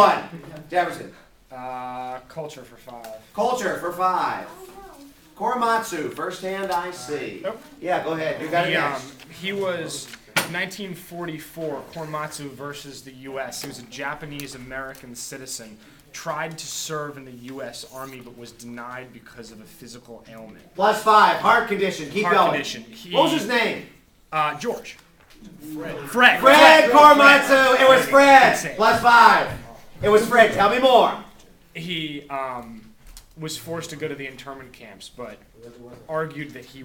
one. Jefferson. Culture for 5. Culture for 5. Korematsu, first hand I see. Nope. Yeah, go ahead. You got it next. He was 1944, Korematsu versus the U.S. He was a Japanese-American citizen, tried to serve in the U.S. Army, but was denied because of a physical ailment. +5, heart condition. Keep Heart going. condition. What was his name? George. Fred Korematsu. It was Fred. Fred. +5. It was Fred. Tell me more. He was forced to go to the internment camps, but argued that he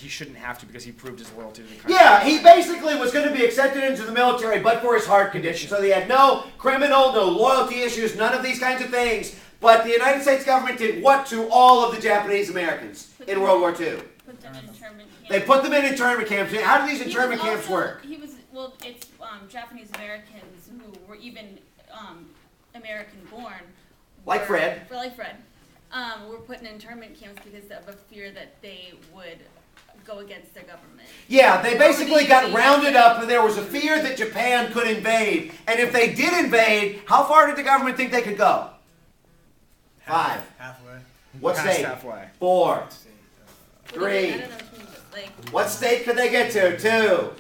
shouldn't have to because he proved his loyalty to the country. Yeah, he basically was going to be accepted into the military, but for his heart condition. So he had no criminal, no loyalty issues, none of these kinds of things. But the United States government did what to all of the Japanese Americans in World War II? Put them in internment camps. They put them in internment camps. How do these internment camps work? It's Japanese Americans who were even American born. Like Fred. Like Fred. Were put in internment camps because of a fear that they would go against their government. Yeah, they basically got rounded up and there was a fear that Japan could invade. And if they did invade, how far did the government think they could go? 5. Halfway. What Past state? halfway. 4. I 3. don't know, like, What state could they get to? 2.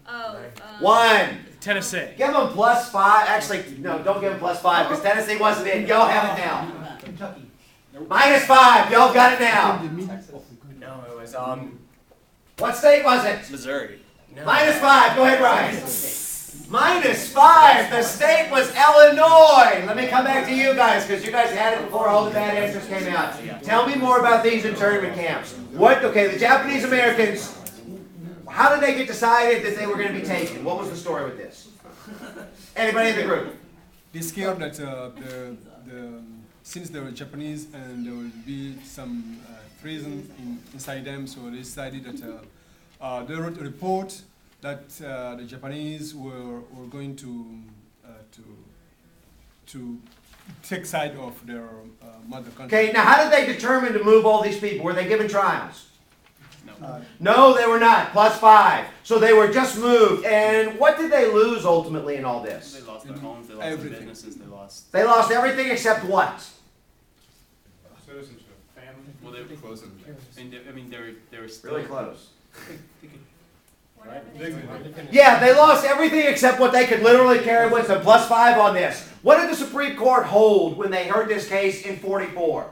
oh, 1. Tennessee. Give them +5. Actually, no, don't give them +5 because Tennessee wasn't in. Y'all have it now. Kentucky. -5. Y'all got it now. No, it was What state was it? Missouri. No. -5. Go ahead, Brian. -5. The state was Illinois. Let me come back to you guys because you guys had it before all the bad answers came out. Tell me more about these internment camps. Okay, the Japanese Americans, how did they get decided that they were going to be taken? What was the story with this? Anybody in the group? They scared that since they were Japanese and there would be some treason inside them, so they decided that they wrote a report that the Japanese were going to take side of their mother country. Okay, now how did they determine to move all these people? Were they given trials? No, they were not. +5. So they were just moved. And what did they lose ultimately in all this? They lost their homes, they lost Everything. their businesses, they lost... They lost everything except what? Citizenship. Family. Well, they were close. They were still... Really close. Dignity. Yeah, they lost everything except what they could literally carry with them. +5 on this. What did the Supreme Court hold when they heard this case in 44?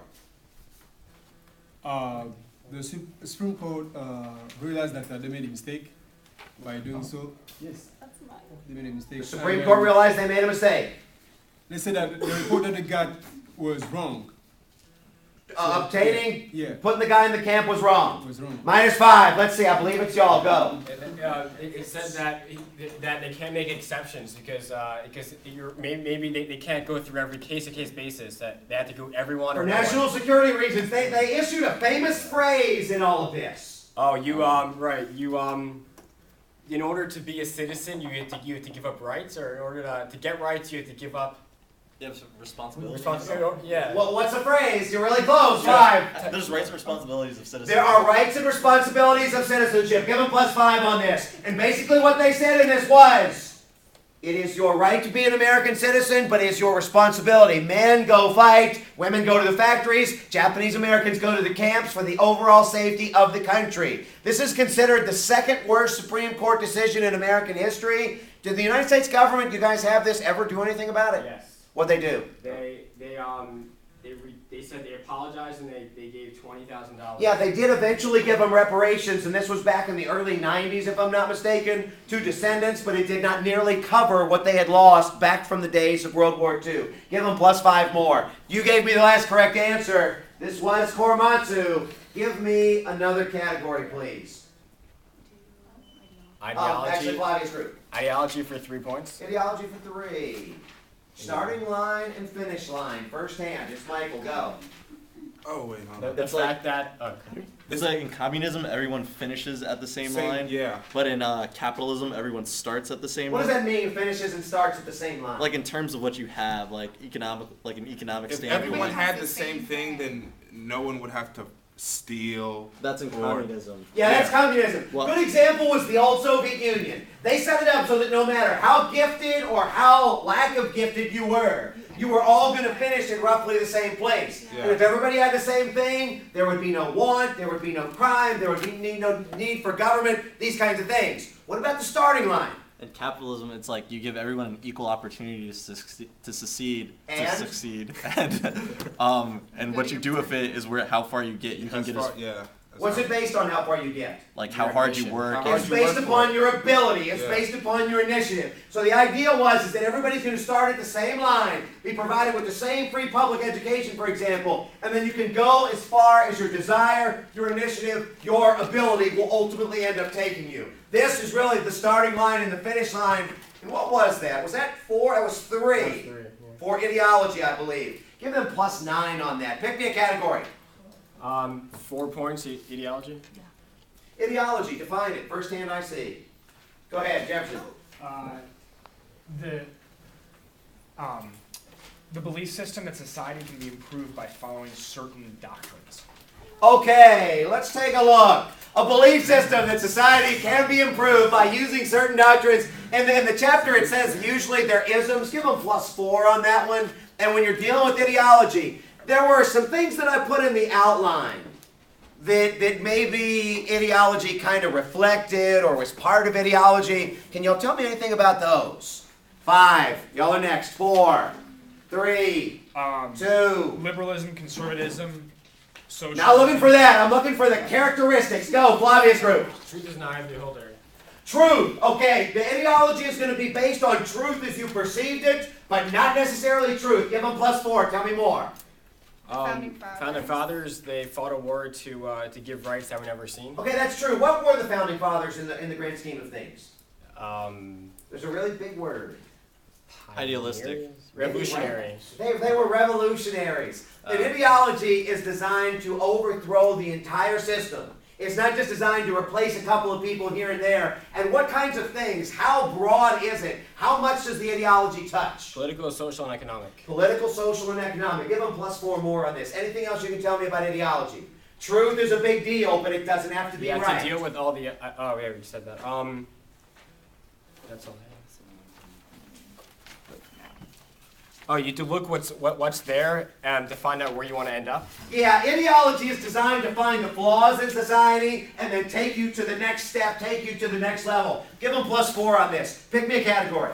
The Supreme Court realized that they made a mistake by doing so. Yes, they made a mistake. The Supreme Court realized they made a mistake. They said that the report that they got was wrong. Obtaining, Yeah, putting the guy in the camp was wrong. was wrong. -5. Let's see. I believe it's y'all. Go. It said that they can't make exceptions because maybe they can't go through every case-to-case basis. That they have to go everyone. For or no one. national security reasons, they issued a famous phrase in all of this. Oh, right. In order to be a citizen, you have to give up rights, or in order to get rights, you have to give up. You have some responsibilities. Yeah. Well, what's the phrase? You're really close. 5. There's rights and responsibilities of citizens. There are rights and responsibilities of citizenship. Give them +5 on this. And basically what they said in this was, it is your right to be an American citizen, but it's your responsibility. Men go fight, women go to the factories, Japanese Americans go to the camps for the overall safety of the country. This is considered the second worst Supreme Court decision in American history. Did the United States government, you guys have this, ever do anything about it? Yes. What'd they do? They said they apologized and they gave $20,000. Yeah, they did eventually give them reparations, and this was back in the early 90s, if I'm not mistaken, to descendants, but it did not nearly cover what they had lost back from the days of World War II. Give them +5 more. You gave me the last correct answer. This was Korematsu. Give me another category, please. Actually, Claudia's group. Ideology for 3 points. Ideology for 3. Starting line and finish line. First hand. It's Michael. Go. Oh, wait, hold on. The fact that It's like in communism, everyone finishes at the same line. Yeah. But in capitalism, everyone starts at the same What line. does that mean? Finishes and starts at the same line. Like in terms of what you have, like an economic If standpoint. everyone had the same thing, then no one would have to steal. That's in or- communism. Yeah, that's communism. Well- Good example was the old Soviet Union. They set it up so that no matter how gifted or how lack of gifted you were all going to finish in roughly the same place. Yeah. And if everybody had the same thing, there would be no want, there would be no crime, there would be no need for government, these kinds of things. What about the starting line? In capitalism, it's like you give everyone an equal opportunity to succeed, And? and what you do with it is where how far you get. You can As get far, as, yeah. as What's far- it based on how far you get? like how hard you work. How hard It's you based work upon for it. your ability. It's Yeah. based upon your initiative. So the idea is that everybody's going to start at the same line, be provided with the same free public education, for example, and then you can go as far as your desire, your initiative, your ability will ultimately end up taking you. This is really the starting line and the finish line. And what was that? Was that 4? That was 3. That's 3, yeah. For ideology, I believe. Give them +9 on that. Pick me a category. 4 points, ideology. Ideology, define it. First hand I see. Go ahead, Jefferson. The the belief system that society can be improved by following certain doctrines. Okay, let's take a look. A belief system that society can be improved by using certain doctrines. And in the chapter it says usually they're isms. Give them +4 on that one. And when you're dealing with ideology, there were some things that I put in the outline that maybe ideology kind of reflected or was part of ideology. Can y'all tell me anything about those? 5. Y'all are next. 4, 3, 2. Liberalism, conservatism, socialism. Not looking for that. I'm looking for the characteristics. Go, Flavius Group. Truth is not of the beholder. Truth. Okay, the ideology is going to be based on truth as you perceived it, but not necessarily truth. Give them +4. Tell me more. Founding fathers. Founding fathers, they fought a war to give rights that were never seen. Okay, that's true. What were the founding fathers in the grand scheme of things? There's a really big word. Idealistic. Revolutionary. They were revolutionaries. An ideology is designed to overthrow the entire system. It's not just designed to replace a couple of people here and there. And what kinds of things? How broad is it? How much does the ideology touch? Political, social, and economic. Political, social, and economic. Give them +4 more on this. Anything else you can tell me about ideology? Truth is a big deal, but it doesn't have to be You have right. to deal with all the. Oh, yeah, we said that. That's all. Oh, you have to look what's there and to find out where you want to end up. Yeah, ideology is designed to find the flaws in society and then take you to the next step, take you to the next level. Give them +4 on this. Pick me a category.